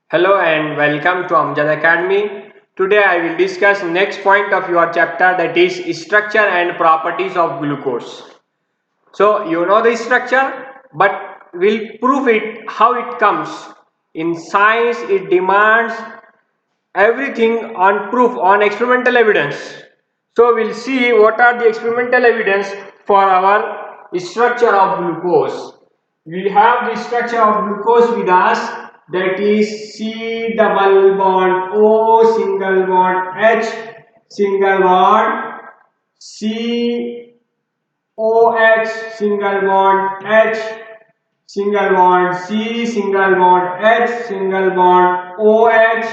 Hello and welcome to Amjad Academy. Today I will discuss next point of your chapter, that is structure and properties of glucose. So you know the structure, but we'll prove it how it comes. In science it demands everything on proof, on experimental evidence. So we'll see what are the experimental evidence for our structure of glucose. We have the structure of glucose with us, that is C double bond O single bond H single bond C OH single bond H single bond C single bond H single bond OH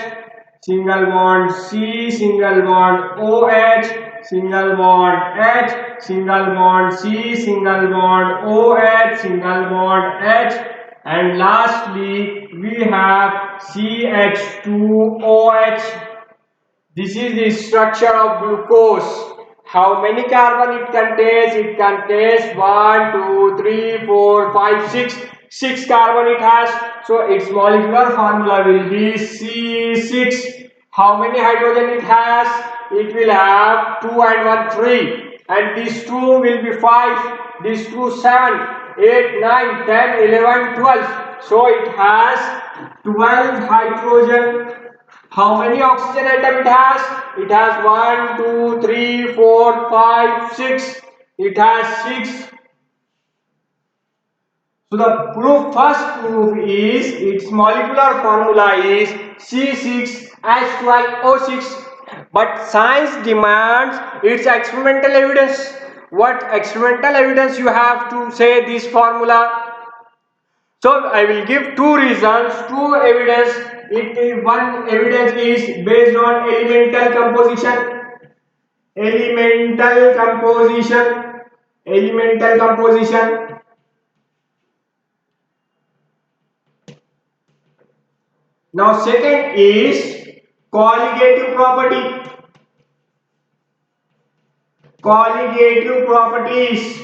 single bond C single bond OH single bond H single bond C single bond OH single bond H, and lastly we have CH2OH. This is the structure of glucose. How many carbon it contains? It contains 1, 2, 3, 4, 5, 6. 6 carbon it has. So its molecular formula will be C6. How many hydrogen it has? It will have 2 and 1, 3. And these 2 will be 5. These 2, 7, 8, 9, 10, 11, 12. So it has 12 hydrogen. How many oxygen atom it has? It has 1, 2, 3, 4, 5, 6. It has 6. So the first proof is its molecular formula is C6H12O6. But science demands its experimental evidence. What experimental evidence you have to say this formula? So I will give two reasons, two evidence. One evidence is based on elemental composition. Elemental composition. Elemental composition. Now second is colligative property. Colligative properties.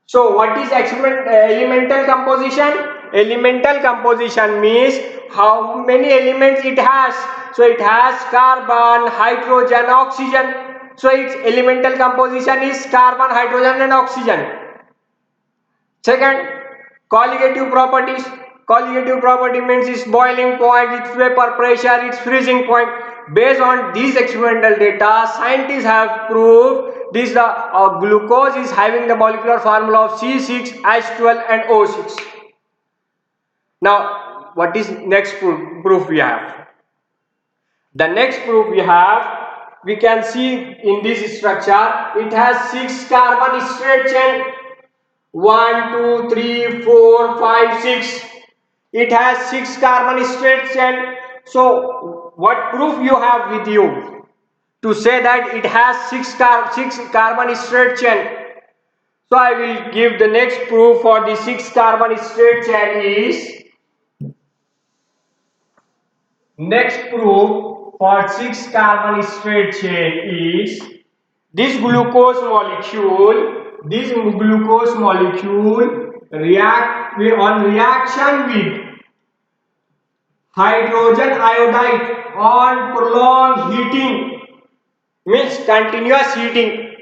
So what is elemental composition? Elemental composition means how many elements it has. So it has carbon, hydrogen, oxygen. So its elemental composition is carbon, hydrogen and oxygen. Second, colligative properties. Colligative property means its boiling point, its vapor pressure, its freezing point. Based on these experimental data, scientists have proved this the glucose is having the molecular formula of C6H12 and O6. Now, what is next proof we have? The next proof we have, we can see in this structure, it has 6 carbon straight chain. 1, 2, 3, 4, 5, 6. It has 6 carbon straight chain. So, what proof you have with you to say that it has 6 carbon straight chain? So, I will give the next proof for the 6 carbon straight chain is, next proof for 6 carbon straight chain is this glucose molecule react on reaction with hydrogen iodide on prolonged heating, means continuous heating.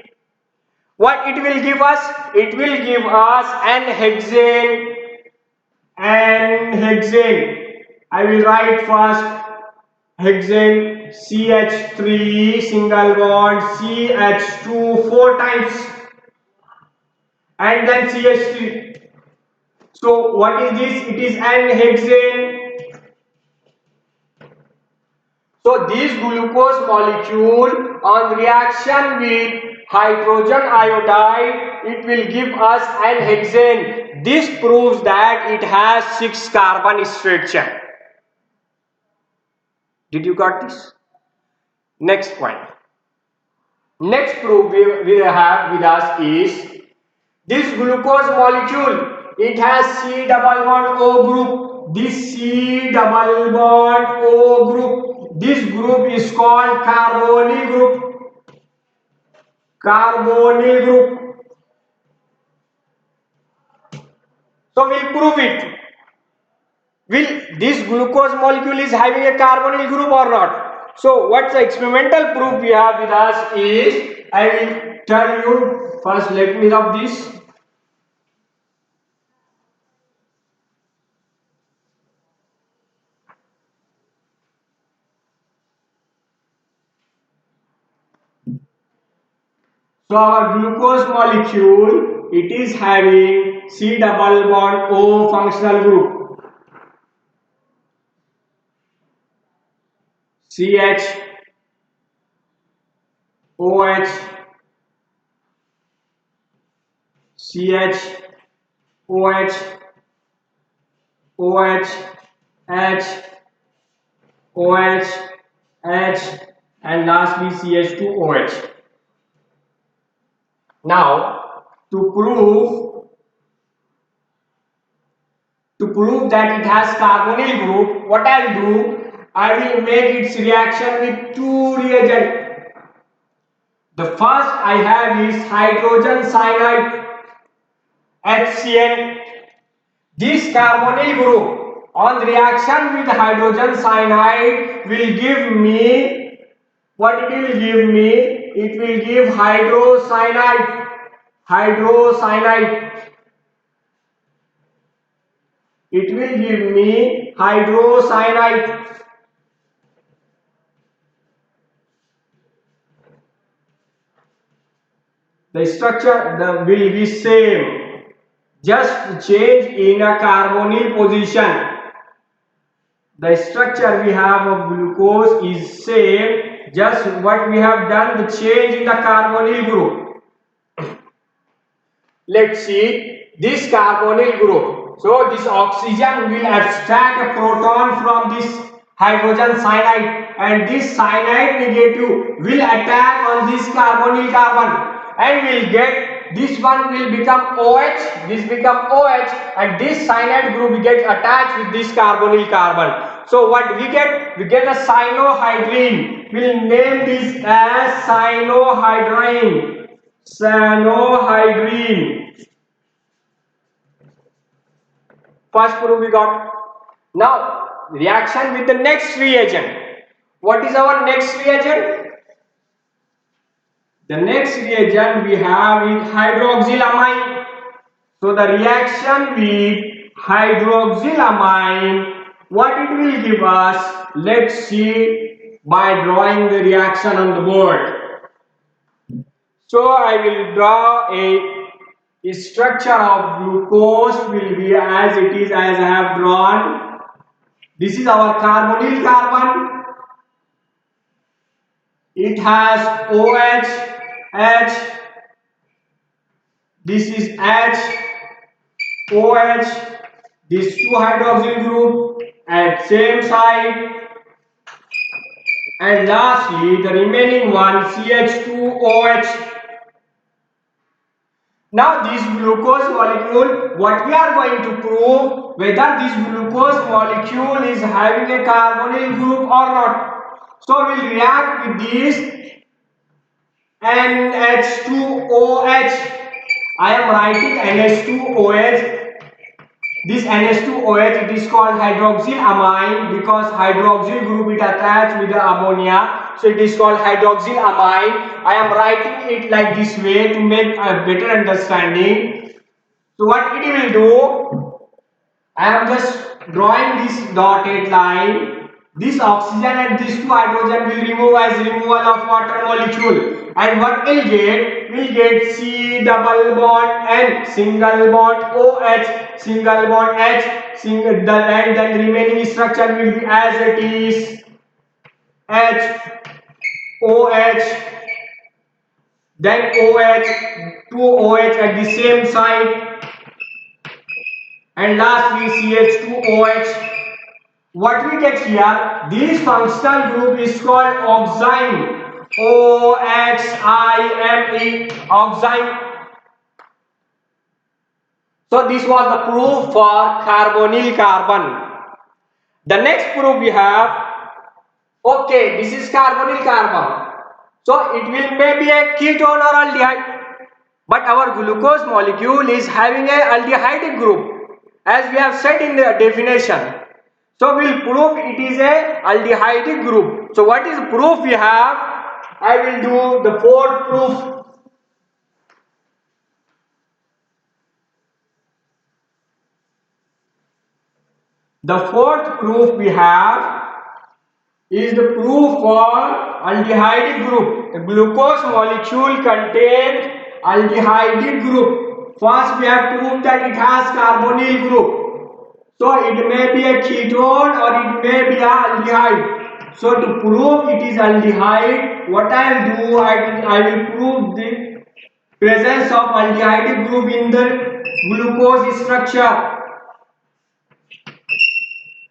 What it will give us? It will give us N-hexane. I will write first hexane CH3 single bond CH2 4 times and then CH3. So what is this? It is N-hexane. So this glucose molecule on reaction with hydrogen iodide, it will give us N-hexane. This proves that it has 6 carbon straight chain. Did you got this? Next point. Next proof we have with us is this glucose molecule. It has C double bond O group. This C double bond O group. This group is called carbonyl group. Carbonyl group. So we'll prove it. will this glucose molecule is having a carbonyl group or not? So what's the experimental proof we have with us is, I will tell you. First let me rub this. So our glucose molecule, it is having C double bond O functional group, CH, OH, CH, OH, OH, H, OH, H, and lastly CH2OH. Now to prove that it has carbonyl group, what I will do, I will make its reaction with two reagents. The first I have is hydrogen cyanide, HCl. This carbonyl group on reaction with hydrogen cyanide will give me, what it will give me? It will give hydrocyanide. Hydrocyanide. It will give me hydrocyanide. The structure will be same, just change in a carbonyl position. The structure we have of glucose is same, just what we have done, the change in the carbonyl group. Let's see this carbonyl group. So this oxygen will abstract a proton from this hydrogen cyanide, and this cyanide negative will attack on this carbonyl carbon and will get, this one will become OH, this become OH, and this cyanide group will get attached with this carbonyl carbon. So what we get? We get a cyanohydrine. We'll name this as cyanohydrine. Cyanohydrine. First proof we got. Now reaction with the next reagent. What is our next reagent? The next reagent we have is hydroxylamine. So the reaction with hydroxylamine, what it will give us? Let's see by drawing the reaction on the board. So I will draw a structure of glucose will be as it is, as I have drawn. This is our carbonyl carbon. It has OH, H. This is H, OH. These two hydroxyl group at same side. And lastly, the remaining one, CH2OH. Now this glucose molecule, what we are going to prove, whether this glucose molecule is having a carbonyl group or not. So we will react with this NH2OH. I am writing NH2OH. This NH2OH, it is called hydroxylamine because hydroxyl group it attached with the ammonia. So it is called hydroxylamine. I am writing it like this way to make a better understanding. So what it will do, I am just drawing this dotted line. This oxygen and these two hydrogen will remove as removal of water molecule. And what we'll get? We'll get C double bond N, single bond OH, single bond H, and then remaining structure will be as it is H, OH, then OH, two OH at the same side, and lastly CH2OH. What we get here, this functional group is called oxime. OXIME, oxime. So this was the proof for carbonyl carbon. The next proof we have, okay, this is carbonyl carbon. So it will maybe a ketone or aldehyde. But our glucose molecule is having a aldehyde group, as we have said in the definition. So we'll prove it is a aldehyde group. So what is proof we have? I will do the fourth proof. The fourth proof we have is the proof for aldehyde group. The glucose molecule contains aldehyde group. First we have proved that it has carbonyl group. So it may be a ketone or it may be a aldehyde. So to prove it is aldehyde, what I will do, I will prove the presence of aldehyde group in the glucose structure.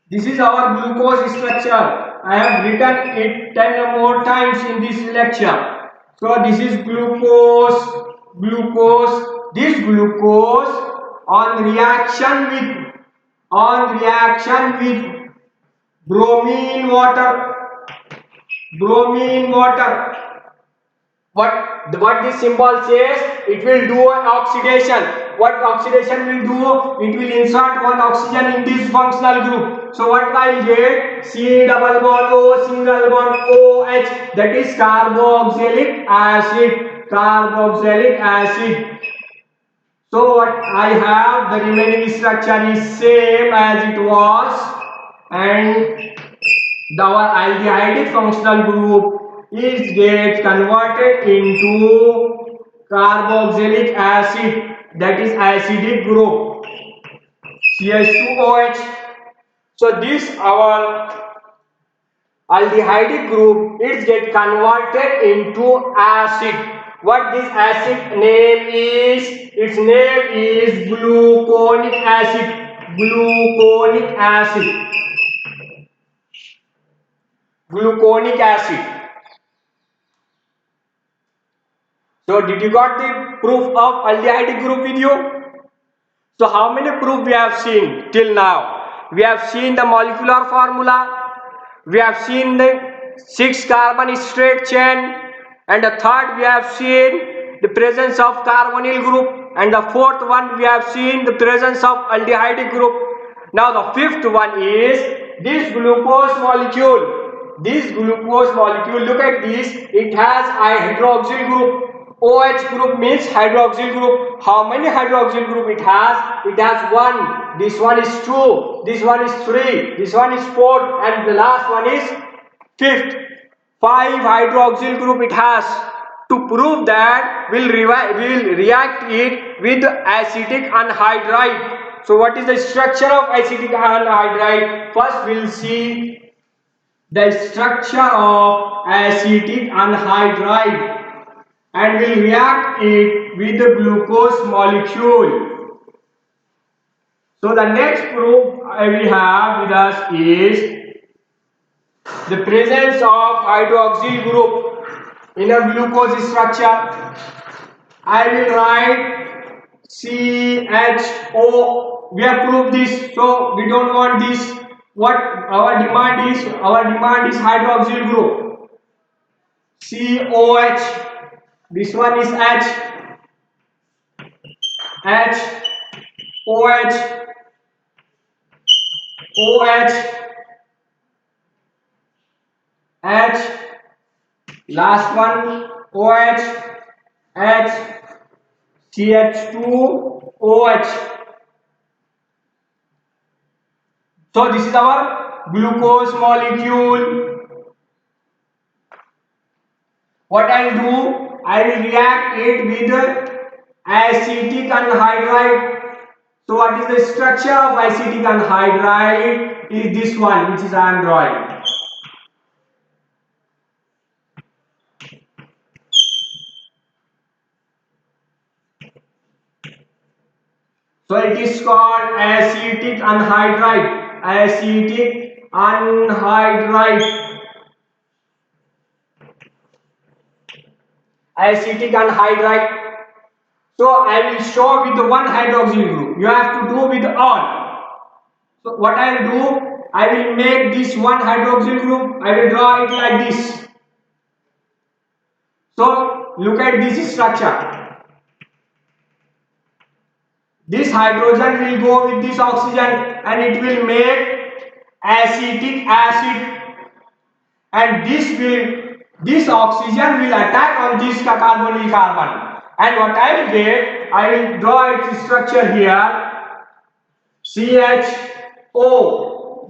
This is our glucose structure. I have written it 10 more times in this lecture. So this is glucose. This glucose on reaction with bromine water. What this symbol says, it will do an oxidation. What oxidation will do? It will insert one oxygen in this functional group. So what I get? C double bond O single bond OH, that is carboxylic acid. So what I have, the remaining structure is same as it was, and our aldehyde functional group is get converted into carboxylic acid, that is acidic group, CH2OH. So this our aldehyde group is get converted into acid. What this acid name is? Its name is gluconic acid. Gluconic acid. So did you got the proof of aldehyde group with you? So how many proof we have seen till now? We have seen the molecular formula, we have seen the 6 carbon straight chain, and the third we have seen the presence of carbonyl group, and the fourth one we have seen the presence of aldehyde group. Now the fifth one is this glucose molecule. Look at this, it has a hydroxyl group. OH group means hydroxyl group. How many hydroxyl group it has? It has 1. This one is 2. This one is 3. This one is 4. And the last one is 5th. 5 hydroxyl group it has. To prove that, we'll react it with acetic anhydride. So what is the structure of acetic anhydride? First we'll see the structure of acetic anhydride, and will react it with the glucose molecule. So the next proof we have with us is the presence of hydroxyl group in a glucose structure. I will write CHO. We have proved this, so we don't want this. What our demand is? Our demand is hydroxyl group. COH. This one is H, OH, H, last one OH, H, CH2OH. So this is our glucose molecule. What I will do? I will react it with acetic anhydride. So what is the structure of acetic anhydride? Is this one, which is I am drawing. So it is called acetic anhydride. Acetic anhydride. Acetic anhydride. So I will show with the one hydroxyl group. You have to do with all. So what I will do, I will make this one hydroxyl group. I will draw it like this. So look at this structure. This hydrogen will go with this oxygen and it will make acetic acid, and this oxygen will attack on this carbonyl carbon, and what I will get, I will draw its structure here. CHO,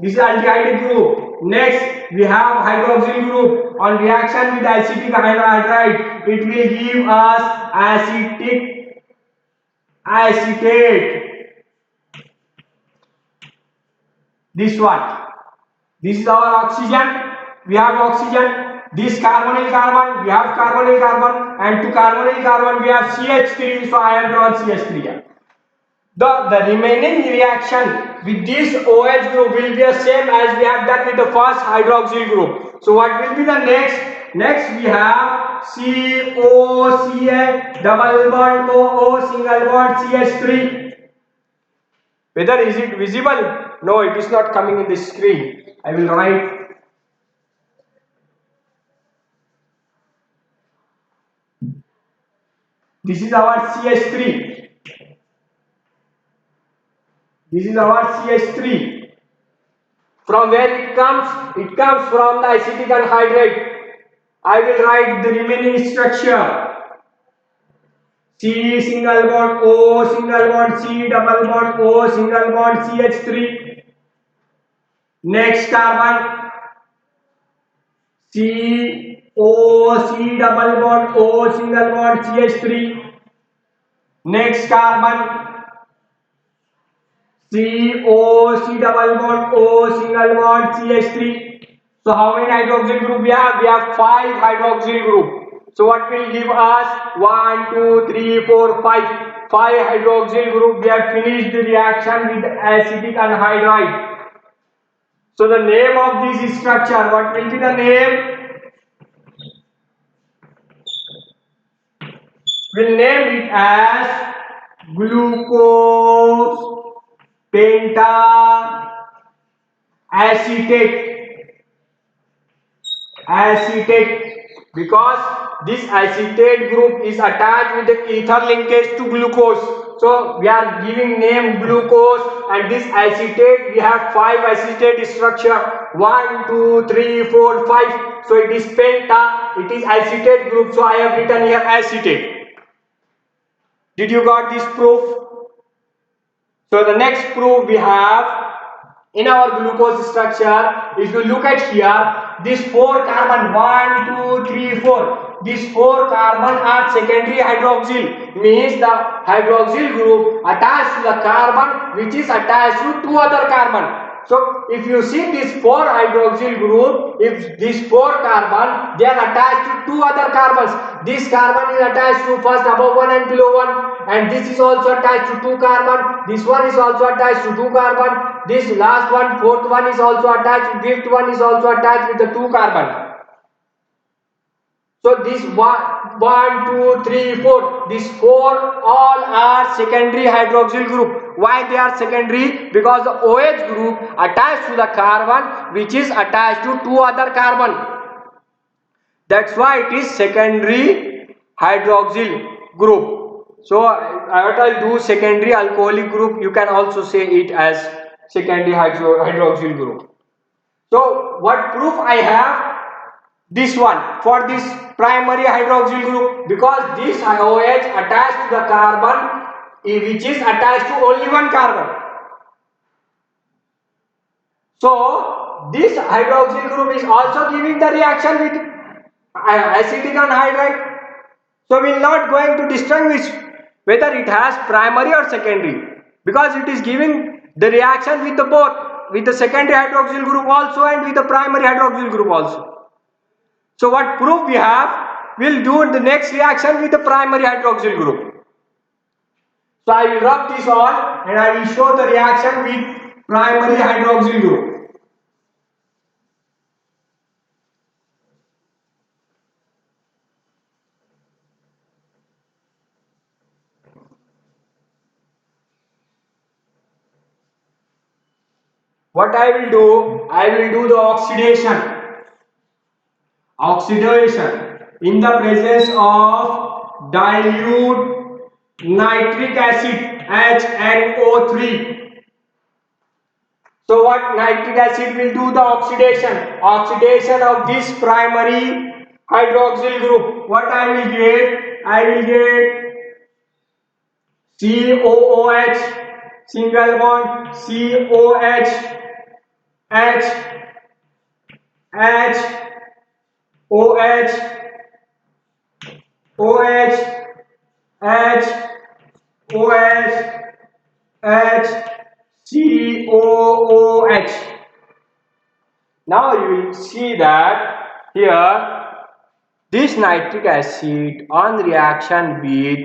this is aldehyde group. Next we have hydroxyl group. On reaction with acetic anhydride, it will give us acetate. This what? This is our oxygen. We have oxygen. This carbonyl carbon, we have carbonyl carbon, and to carbonyl carbon we have CH3. So I have drawn CH3 here. The remaining reaction with this OH group will be the same as we have done with the first hydroxyl group. So what will be the next? Next we have COCH double bond OO single bond CH3. Whether is it visible? No, it is not coming in the screen. I will write. This is our CH3. This is our CH3. From where it comes? It comes from the acetic anhydride. I will write the remaining structure. C single bond O single bond C double bond O single bond CH3. Next carbon C O C double bond O single bond CH3. Next carbon C double bond O single bond CH3. So how many hydroxyl group we have? We have 5 hydroxyl group. So what will give us? 1, 2, 3, 4, 5. 5 hydroxyl group. We have finished the reaction with acetic anhydride. So the name of this structure, what will be the name? We'll name it as glucose penta acetate, because this acetate group is attached with the ether linkage to glucose. So we are giving name glucose, and this acetate we have 5 acetate structure. 1, 2, 3, 4, 5. So it is penta, it is acetate group. So I have written here acetate. Did you got this proof? So the next proof we have in our glucose structure, if you look at here, this 4 carbon, 1, 2, 3, 4, these 4 carbon are secondary hydroxyl, means the hydroxyl group attached to the carbon which is attached to 2 other carbon. So if you see this 4 hydroxyl group, if this 4 carbon, they are attached to 2 other carbons. This carbon is attached to first above one and below one, and this is also attached to 2 carbon. This one is also attached to 2 carbon. This last one, 4th one is also attached. 5th one is also attached with the 2 carbon. So this 1, 2, 3, 4, these 4 all are secondary hydroxyl group. Why they are secondary? Because the OH group attached to the carbon which is attached to 2 other carbon. That's why it is secondary hydroxyl group. So what I'll do, secondary alcoholic group, you can also say it as secondary hydroxyl group. So what proof I have? This one for this primary hydroxyl group, because this OH attached to the carbon which is attached to only one carbon. So this hydroxyl group is also giving the reaction with acetic anhydride. So we are not going to distinguish whether it has primary or secondary, because it is giving the reaction with the both, with the secondary hydroxyl group also and with the primary hydroxyl group also. So what proof we have? We'll do the next reaction with the primary hydroxyl group. So I will rub this on and I will show the reaction with primary hydroxyl group. What I will do the oxidation in the presence of dilute nitric acid HNO3. So what nitric acid will do? The oxidation. Oxidation of this primary hydroxyl group. What I will get? I will get COOH, single bond, COH, H, H, OH, OH, H, OH, H, COOH. Now you will see that here this nitric acid on reaction with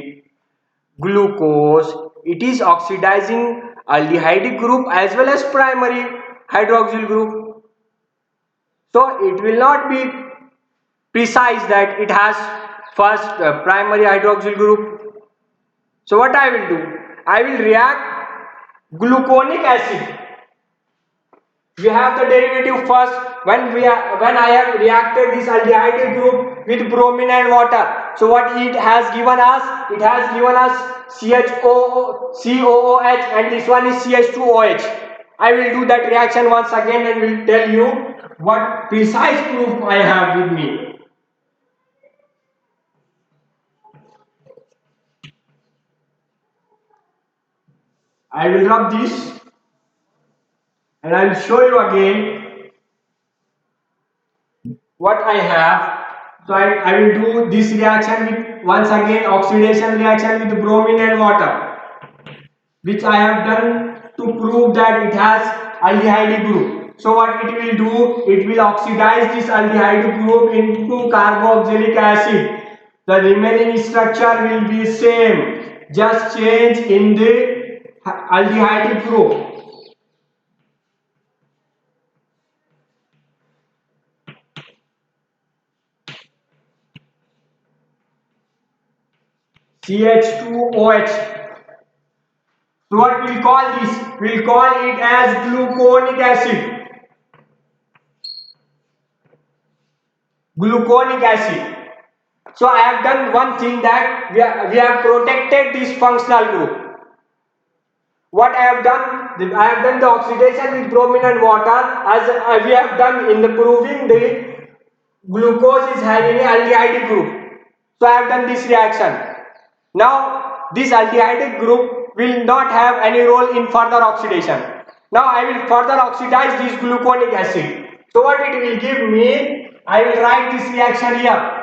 glucose, it is oxidizing aldehyde group as well as primary hydroxyl group. So it will not be precise that it has first primary hydroxyl group. So what I will do? I will react gluconic acid. We have the derivative first when I have reacted this aldehyde group with bromine and water. So what it has given us? It has given us COOH and this one is CH2OH. I will do that reaction once again and will tell you what precise proof I have with me. I will rub this and I will show you again what I have. So I will do this reaction with once again oxidation reaction with bromine and water, which I have done to prove that it has aldehyde group. So what it will do? It will oxidize this aldehyde group into carboxylic acid. The remaining structure will be same, just change in the aldehyde group. CH2OH. So what we'll call this? We'll call it as gluconic acid. Gluconic acid. So I have done one thing, that we have protected this functional group. What I have done? I have done the oxidation with bromine and water, as we have done in the proving the glucose is having an aldehyde group. So I have done this reaction. Now this aldehyde group will not have any role in further oxidation. Now I will further oxidize this gluconic acid. So what it will give me? I will write this reaction here.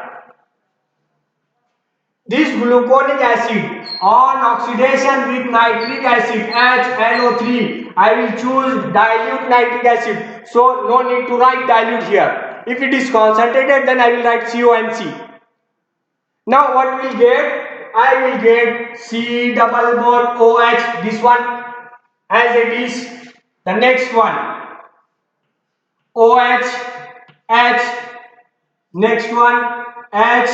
This gluconic acid on oxidation with nitric acid HNO3, I will choose dilute nitric acid. So no need to write dilute here. If it is concentrated, then I will write CONC. Now what will get? I will get C double bond OH, this one as it is. The next one OH, H, next one H,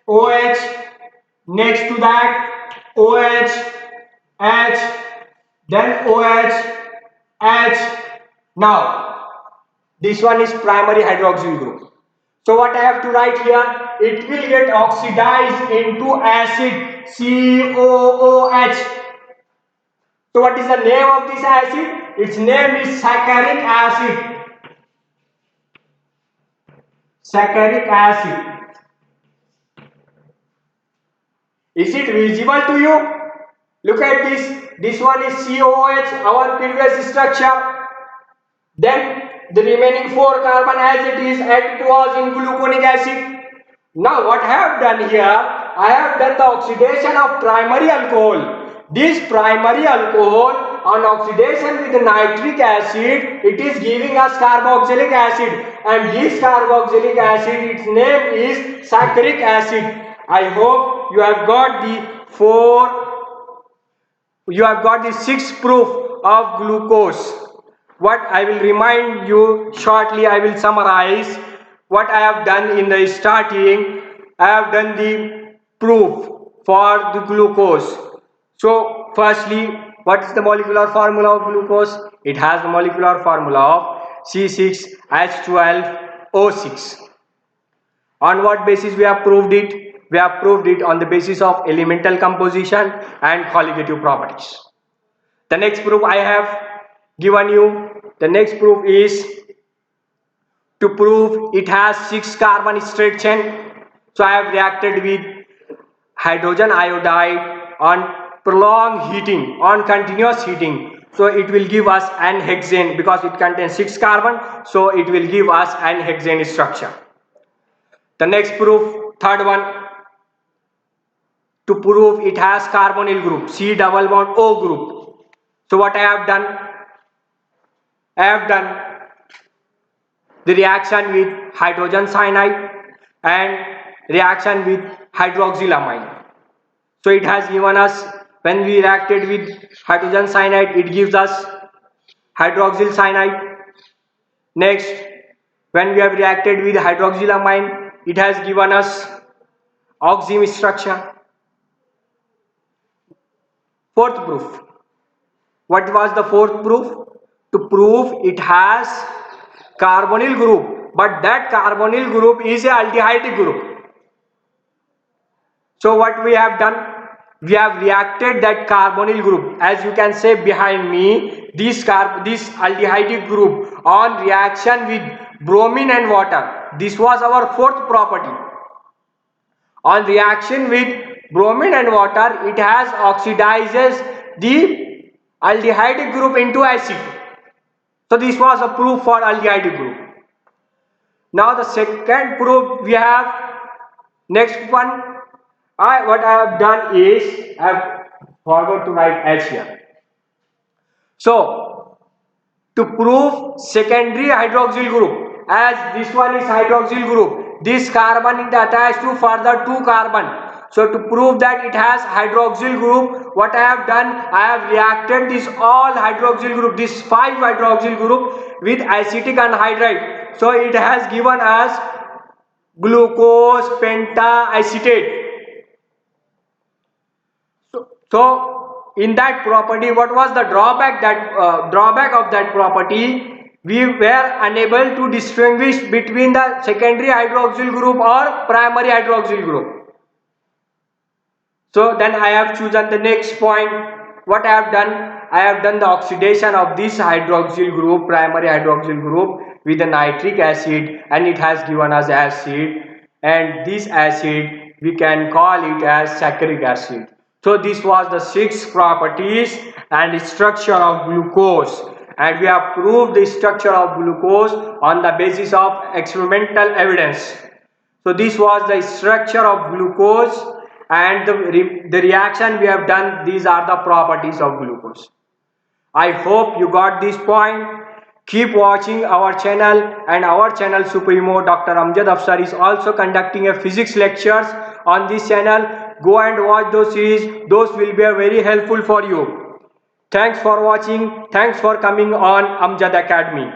OH, next to that OH, H, then OH, H. Now this one is primary hydroxyl group. So what I have to write here? It will get oxidized into acid COOH. So what is the name of this acid? Its name is saccharic acid. Saccharic acid. Is it visible to you? Look at this. This one is COOH, our previous structure. Then the remaining 4 carbon as it is, and it was in gluconic acid. Now what I have done here? I have done the oxidation of primary alcohol. This primary alcohol on oxidation with nitric acid, it is giving us carboxylic acid, and this carboxylic acid, its name is saccharic acid. I hope you have got the 6th proof of glucose. What I will remind you shortly, I will summarize what I have done in the starting. I have done the proof for the glucose. So firstly, what is the molecular formula of glucose? It has the molecular formula of C6H12O6. On what basis we have proved it? We have proved it on the basis of elemental composition and colligative properties. The next proof I have given you The next proof is to prove it has 6 carbon straight chain. So I have reacted with hydrogen iodide on prolonged heating, on continuous heating. So it will give us an hexane because it contains 6 carbon. So it will give us an hexane structure. The next proof, third one, to prove it has carbonyl group, C double bond O group. So what I have done? I have done the reaction with hydrogen cyanide and reaction with hydroxylamine. So it has given us, when we reacted with hydrogen cyanide, it gives us hydroxyl cyanide. Next, when we have reacted with hydroxylamine, it has given us oxime structure. Fourth proof. What was the fourth proof? To prove it has carbonyl group, but that carbonyl group is a aldehyde group. So what we have done? We have reacted that carbonyl group, as you can say behind me, this aldehyde group on reaction with bromine and water. This was our fourth property. On reaction with bromine and water, it has oxidizes the aldehyde group into acid. So this was a proof for aldehyde group. Now the second proof we have, next one, what I have done is, I have forgot to write H here. So to prove secondary hydroxyl group, as this one is hydroxyl group, this carbon is attached to further 2 carbon. So to prove that it has hydroxyl group, what I have done, I have reacted this all hydroxyl group, this 5 hydroxyl group with acetic anhydride. So it has given us glucose pentaacetate. So in that property, what was the drawback? Drawback of that property, we were unable to distinguish between the secondary hydroxyl group or primary hydroxyl group. So then I have chosen the next point. What I have done? I have done the oxidation of this hydroxyl group, primary hydroxyl group, with the nitric acid, and it has given us acid, and this acid we can call it as saccharic acid. So this was the 6 properties and structure of glucose, and we have proved the structure of glucose on the basis of experimental evidence. So this was the structure of glucose, and the reaction we have done. These are the properties of glucose. I hope you got this point. Keep watching our channel, and our channel Supremo Dr. Amjad Afsar is also conducting a physics lectures on this channel. Go and watch those series. Those will be very helpful for you. Thanks for watching. Thanks for coming on Amjad Academy.